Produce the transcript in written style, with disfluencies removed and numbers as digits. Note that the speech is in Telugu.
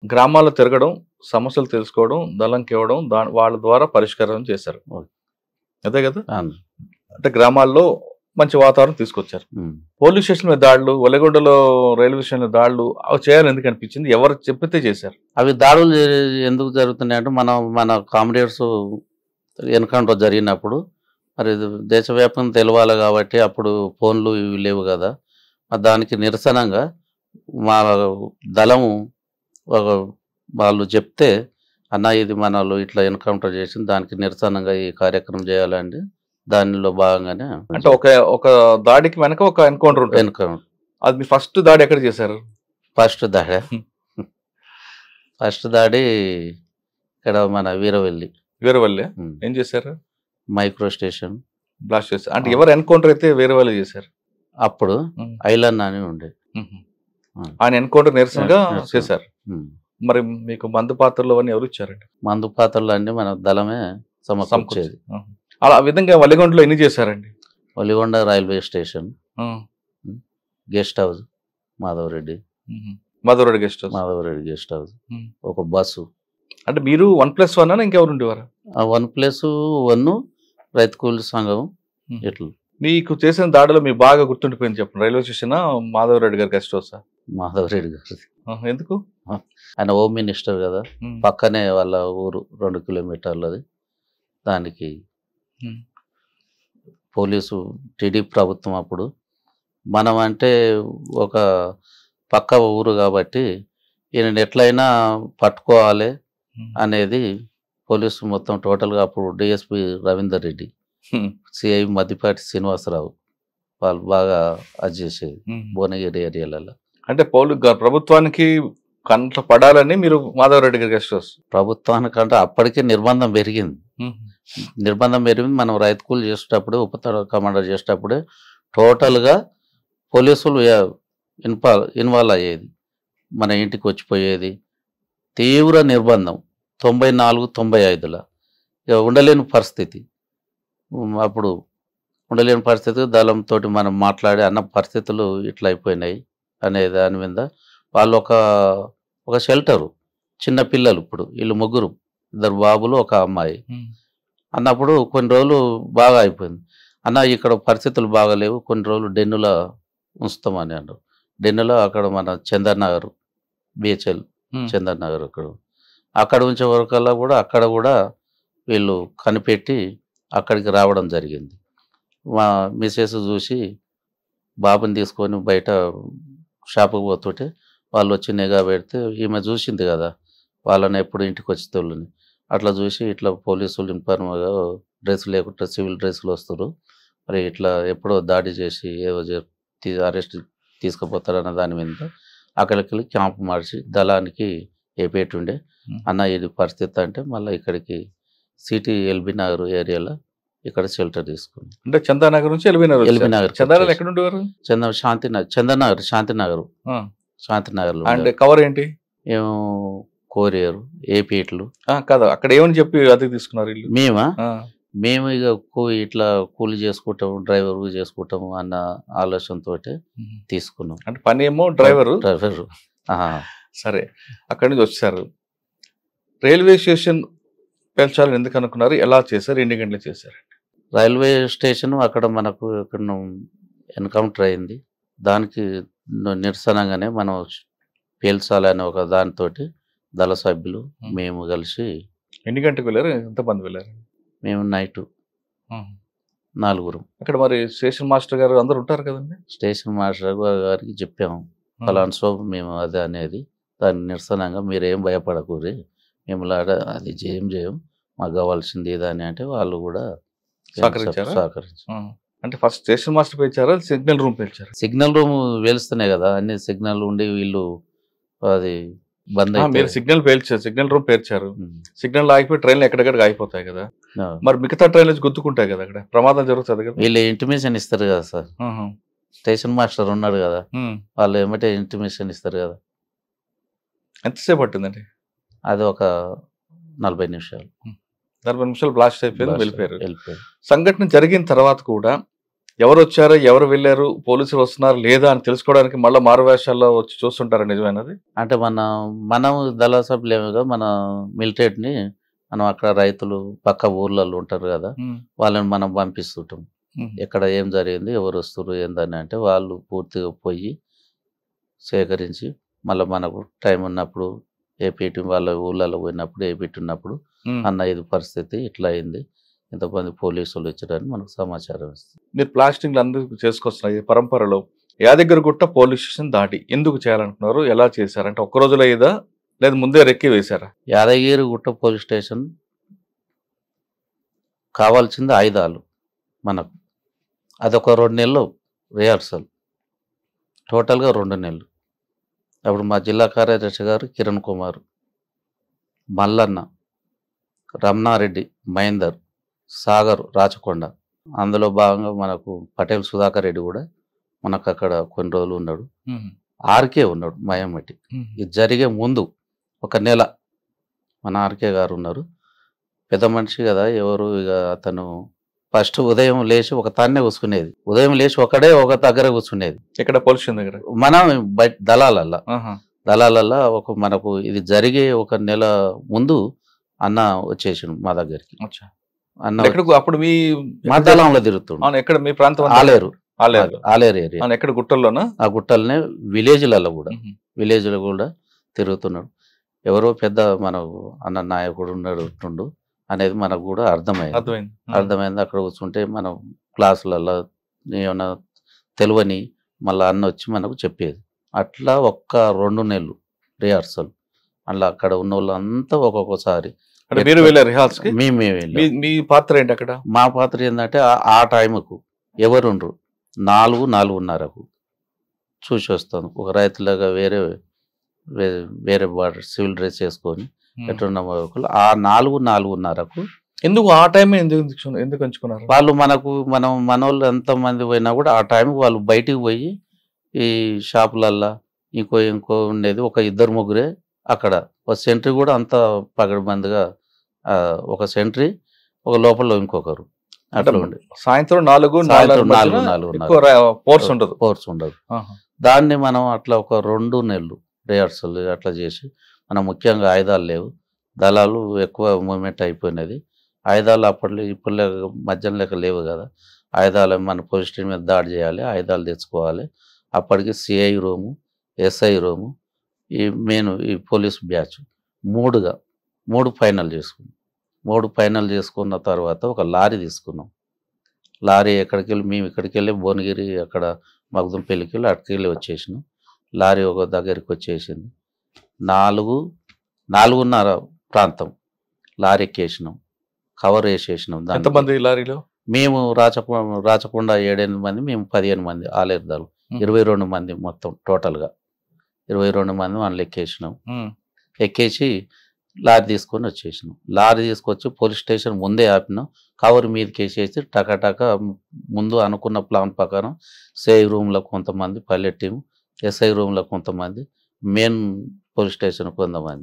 గ్రామాల్లో తిరగడం, సమస్యలు తెలుసుకోవడం, దళంకివ్వడం, వాళ్ళ ద్వారా పరిష్కారం చేశారు. ఓకే. అదే కదా! అవును. అంటే గ్రామాల్లో మంచి వాతావరణం తీసుకొచ్చారు. పోలీస్ స్టేషన్ మీద దాడులు, ఒలగొండలో రైల్వే స్టేషన్‌లో దాడులు అవి చేయాలని ఎందుకు అనిపించింది? ఎవరు చెప్పితే చేశారు? అవి దాడులు ఎందుకు జరుగుతున్నాయంటే మన కామ్రేడ్స్ ఎన్కౌంటర్ జరిగినప్పుడు మరి దేశవ్యాప్తంగా తెలవాలి కాబట్టి అప్పుడు ఫోన్లు ఇవి లేవు కదా. దానికి నిరసనంగా మా దళము వాళ్ళు చెప్తే అన్న ఇది మనలో ఇట్లా ఎన్కౌంటర్ చేసింది, దానికి నిరసనంగా ఈ కార్యక్రమం చేయాలండి. దానిలో భాగంగానే అంటే ఒక దాడికి వెనక ఒక ఎన్కౌంటర్ ఉంటుంది. ఎన్కౌంటర్. అది మీ ఫస్ట్ దాడి ఎక్కడ చేశారు? ఫస్ట్ దాడి ఇక్కడ మన వీరవల్లి. ఏం చేశారు? మైక్రో స్టేషన్ బ్లాస్ట్ చేశారు. అంటే ఎవరు ఎన్కౌంటర్ అయితే వీరవల్లి చేశారు? అప్పుడు ఐలన్ అని ఉండే ఆయన ఎన్కౌంటర్ నిరసనగా చేశారు. మరి మీకు మందు పాత్రలు అవన్నీ ఎవరు ఇచ్చారండి? మందు పాత్రలు అన్ని మన దళమే సమకూర్చేది. అలా ఆ విధంగా వలిగొండలో ఎన్ని చేశారండి? Valigonda railway station, guest house Madhavareddy guest house, ఒక బస్సు. అంటే మీరు 1+1 అని ఇంకెవరు ఉండేవారు? 1+1 రైతు కూలి సంఘం. ఇట్లా మీకు చేసిన దాడిలో మీకు బాగా గుర్తుండిపోయింది చెప్పండి. రైల్వే స్టేషన్ మాధవరెడ్డి గారి గెస్ట్ హౌస్? మాధవరెడ్డి గారు. ఎందుకు? ఆయన హోమ్ మినిస్టర్ కదా, పక్కనే వాళ్ళ ఊరు 2 కిలోమీటర్లది. దానికి పోలీసు టీడీపీ ప్రభుత్వం అప్పుడు మనం అంటే ఒక పక్క ఊరు కాబట్టి ఈయన ఎట్లయినా పట్టుకోవాలి అనేది పోలీసు మొత్తం టోటల్గా అప్పుడు డిఎస్పి రవీందర్ రెడ్డి, సిఐ మద్దిపాటి శ్రీనివాసరావు వాళ్ళు బాగా అది చేసేది భువనగిరి ఏరియాలలో. అంటే ప్రభుత్వానికి కంట్లో పడాలని మీరు మాధవరెడ్డి గారి గెస్ట్ హౌస్? ప్రభుత్వానికంటే అప్పటికే నిర్బంధం పెరిగింది. మనం రైతు కూలి చేసేటప్పుడు ఉప కమాండర్ చేసేటప్పుడే టోటల్గా పోలీసులు ఇన్వాల్వ్ అయ్యేది, మన ఇంటికి వచ్చిపోయేది. తీవ్ర నిర్బంధం 94-95లో ఇక ఉండలేని పరిస్థితి. అప్పుడు ఉండలేని పరిస్థితి దళంతో మనం మాట్లాడి అన్న పరిస్థితులు ఇట్లా అయిపోయినాయి అనే దాని మీద వాళ్ళు ఒక షెల్టరు, చిన్న పిల్లలు, ఇప్పుడు వీళ్ళు 3 2 బాబులు 1 అమ్మాయి అన్నప్పుడు కొన్ని రోజులు బాగా అయిపోయింది. అన్న ఇక్కడ పరిస్థితులు బాగాలేవు, కొన్ని రోజులు డెన్నులో ఉంచుతామని అన్నారు. డెన్నులో అక్కడ మన చందర్ నగర్, బిహెచ్ఎల్ చందర్ నగర్ అక్కడ ఉంచే వరకల్లా కూడా అక్కడ కూడా వీళ్ళు కనిపెట్టి అక్కడికి రావడం జరిగింది. మా మిసెస్ చూసి బాబుని తీసుకొని బయట షాపుకి పోతుంటే వాళ్ళు వచ్చి నిఘా పెడితే ఈమె చూసింది కదా వాళ్ళని ఎప్పుడు ఇంటికి వచ్చి తోళ్ళని, అట్లా చూసి ఇట్లా పోలీసులు ఇన్ఫార్మర్గా డ్రెస్ లేకుండా సివిల్ డ్రెస్సులు వస్తారు, మరి ఇట్లా ఎప్పుడో దాడి చేసి ఏదో అరెస్ట్ తీసుకుపోతారన్న దాని మీద అక్కడికి క్యాంప్ మార్చి దళానికి ఏపేటుండే. అన్న ఇది పరిస్థితి అంటే మళ్ళీ ఇక్కడికి సిటీ ఎల్బీ నగర్ ఏరియాలో ఇక్కడ షెల్టర్ తీసుకున్నాం. అంటే చందానగర్ నుంచి ఎల్బీ నగర్. చందానగర్ ఎక్కడ ఉండేవారు? శాంతినగర్ శాంతినగర్లో. అంటే కవర్ ఏంటి? ఏమో కోరియరు, ఏపీట్లు కాదు, అక్కడ ఏమని చెప్పి అద్దెకి తీసుకున్నారు ఇల్లు? మేము ఇక ఇట్లా కూలి చేసుకుంటాము, డ్రైవర్ చేసుకుంటాము అన్న ఆలోచనతో తీసుకున్నాం. అంటే పని ఏమో డ్రైవరు. సరే, అక్కడి నుంచి వచ్చారు. రైల్వే స్టేషన్ పేల్చాలని ఎందుకు అనుకున్నారు? ఎలా చేశారు? ఎన్ని గంటలు చేశారు? రైల్వే స్టేషన్ అక్కడ మనకు ఇక్కడ ఎన్కౌంటర్ అయింది. దానికి నిరసనగానే మనం పేల్చాలని ఒక దానితో దళ సభ్యులు మేము కలిసి. ఎన్ని గంటలకు వెళ్ళారు? ఎంతమంది వెళ్ళారు? మేము నైట్ 4. అక్కడ మరి స్టేషన్ మాస్టర్ గారు అందరు ఉంటారు కదండి? స్టేషన్ మాస్టర్ గారికి చెప్పాము ఫలానా సోపు మేము అదే అనేది, దాని నిరసనంగా మీరేం భయపడకూరి, మేము అది చేయం మాకు కావాల్సింది ఏదని అంటే వాళ్ళు కూడా సహకరించారు. అంటే ఫస్ట్ స్టేషన్ మాస్టర్ పేల్చారా, సిగ్నల్ రూమ్ పేల్చారు? సిగ్నల్ రూమ్ వేలుస్తున్నాయి కదా, అన్ని సిగ్నల్ ఉండి వీళ్ళు అది బంద్ మీరు సిగ్నల్ రూమ్ పేర్చారు. సిగ్నల్ ఆగిపోయి ట్రైన్లు ఎక్కడెక్కడికి ఆగిపోతాయి కదా, మరి మిగతా ట్రైన్లు గుర్తుకుంటాయి కదా, అక్కడ ప్రమాదం జరుగుతుంది కదా. వీళ్ళు ఇంటిమేషన్ ఇస్తారు కదా సార్, స్టేషన్ మాస్టర్ ఉన్నాడు కదా, వాళ్ళు ఏమంటే ఇంటిమేషన్ ఇస్తారు కదా. ఎంతసేపు పట్టిందండి? అది ఒక 40 నిమిషాలు. 40 నిమిషాలు బ్లాస్ట్ అయిపోయింది, వెళ్ళిపోయారు. సంఘటన జరిగిన తర్వాత కూడా ఎవరు వచ్చారు, ఎవరు వెళ్ళారు, పోలీసులు వస్తున్నారు లేదా అని తెలుసుకోవడానికి మళ్ళీ మారువేషాల్లో వచ్చి చూస్తుంటారా, నిజమైనది? అంటే మనం దళ సభ్యులేముగా మన మిలిటరీని మనం అక్కడ రైతులు పక్క ఊర్లలో ఉంటారు కదా, వాళ్ళని మనం పంపిస్తుంటాం. ఎక్కడ ఏం జరిగింది, ఎవరు వస్తారు ఏందని అంటే వాళ్ళు పూర్తిగా పోయి సేకరించి మళ్ళీ మనకు టైం ఉన్నప్పుడు ఏపీటీ వాళ్ళ ఊళ్ళలో పోయినప్పుడు ఏపీటీ ఉన్నప్పుడు అన్న ఇది పరిస్థితి ఇట్లా అయింది, ఇంతమంది పోలీసులు వచ్చారని మనకు సమాచారం ఇస్తుంది. మీరు ప్లాస్టింగ్లు అందరూ చేసుకొస్తున్నారు ఈ పరంపరలో. యాదగిరిగుట్ట పోలీస్ స్టేషన్ దాటి ఎందుకు చేయాలనుకున్నారు, ఎలా చేశారంటే ఒక్క రోజులో అయ్యేదా లేదా ముందే రెక్కి వేశారా? యాదగిరిగుట్ట పోలీస్ స్టేషన్ కావాల్సింది ఆయుధాలు మనకు. అదొక 2 నెలలు రిహార్సల్, టోటల్గా 2 నెలలు. అప్పుడు మా జిల్లా కార్యదర్శి గారు కిరణ్ కుమార్, మల్లన్న, రమణారెడ్డి, మహేందర్, సాగర్, రాచకొండ, అందులో భాగంగా మనకు పటేల్ సుధాకర్ రెడ్డి కూడా మనకు అక్కడ కొన్ని రోజులు ఉన్నాడు. ఆర్కే ఉన్నాడు మయమ్మటి. ఇది జరిగే ముందు 1 నెల మన ఆర్కే గారు ఉన్నారు. పెద్ద మనిషి కదా, ఎవరు ఇక అతను ఫస్ట్ ఉదయం లేచి ఒక తాన్నే కూర్చునేది, ఉదయం లేచి ఒకడే ఒక దగ్గర కూర్చునేది. ఇక్కడ పోలీస్ స్టేషన్ దగ్గర మనం బయట దళాలల్లా మనకు ఇది జరిగే 1 నెల ముందు అన్న వచ్చేసిండు మా దగ్గరికి. అన్న అప్పుడు మీ మా దళంలో తిరుగుతుండు. ఎక్కడ మీ ప్రాంతం? ఆలేరు ఏరియా. ఎక్కడ గుట్టల్లోనా? ఆ గుట్టలనే విలేజ్లలో కూడా తిరుగుతున్నాడు. ఎవరో పెద్ద మనకు అన్న నాయకుడు ఉన్నాడు అనేది మనకు కూడా అర్థమైంది. అక్కడ కూర్చుంటే మనం క్లాసులలో ఏమన్నా తెలియని మళ్ళీ అన్న వచ్చి మనకు చెప్పేది. అట్లా 1-2 నెలలు రిహార్సల్. అట్లా అక్కడ ఉన్న వాళ్ళంతా ఒక్కొక్కసారి మీరు వెళ్ళారు రిహార్సల్కి? మేమే వెళ్ళాం. మీ పాత్ర ఏంటి అక్కడ? మా పాత్ర ఏంటంటే ఆ టైంకు ఎవరుండ్రు 4-4:30కు చూసి వస్తాను. ఒక రైతులాగా వేరే బార్డర్ సివిల్ డ్రెస్ వేసుకొని ఎట్లున్న ఆ 4-4:30కు. ఎందుకు ఆ టైం ఎందుకు ఎంచుకున్నారు వాళ్ళు? మనోళ్ళు ఎంతమంది పోయినా కూడా ఆ టైంకి వాళ్ళు బయటికి పోయి ఈ షాపులల్లా ఇంకో ఉండేది ఒక 2-3 అక్కడ. ఒక సెంట్రీ కూడా అంత పగడబందిగా, ఒక సెంట్రీ, ఒక లోపల ఇంకొకరు అట్లా ఉండే. సాయంత్రం 4 ఫోర్స్ ఉండదు. దాన్ని మనం అట్లా ఒక 2 నెలలు రిహార్సల్ అట్లా చేసి, మనం ముఖ్యంగా ఆయుధాలు లేవు, దళాలు ఎక్కువ మూమెంట్ అయిపోయినది. ఆయుధాలు ఇప్పుడు మధ్యాహ్నం లెక్క లేవు కదా, ఆయుధాలు మన పోలీస్ స్టేషన్ మీద దాడి చేయాలి, ఆయుధాలు తెచ్చుకోవాలి. అప్పటికి సిఐ రూము, ఎస్ఐ రూము, ఈ పోలీస్ బ్యాచ్ 3 ఫైనల్ చేసుకున్నాం. 3 ఫైనల్ చేసుకున్న తర్వాత ఒక లారీ తీసుకున్నాం. లారీ మేము ఇక్కడికి వెళ్ళి భువనగిరి అక్కడ మగ్దుంపల్లికి వెళ్ళి అక్కడికి వెళ్ళి వచ్చేసినాం. లారీ ఒక దగ్గరికి వచ్చేసింది. 4-4:30 ప్రాంతం లారీ ఎక్కేసినాం, కవర్ వేసేసినాం. ఎంతమంది లారీలో? మేము రాచకొండ 7-8 మంది, మేము 15 మంది, ఆలేరుదాలు 22 మంది మొత్తం. టోటల్గా 22 మంది వాళ్ళు ఎక్కేసి లారీ తీసుకొని వచ్చేసినాం. లారీ తీసుకొచ్చి పోలీస్ స్టేషన్ ముందే ఆపినాం. కవర్ మీదకి వేసేసి టకాటక ముందు అనుకున్న ప్లాన్ ప్రకారం సిఐ రూమ్లో కొంతమంది, పైలట్ టీము, ఎస్ఐ రూమ్లో కొంతమంది, మెయిన్ పోలీస్ స్టేషన్ కొంతమంది.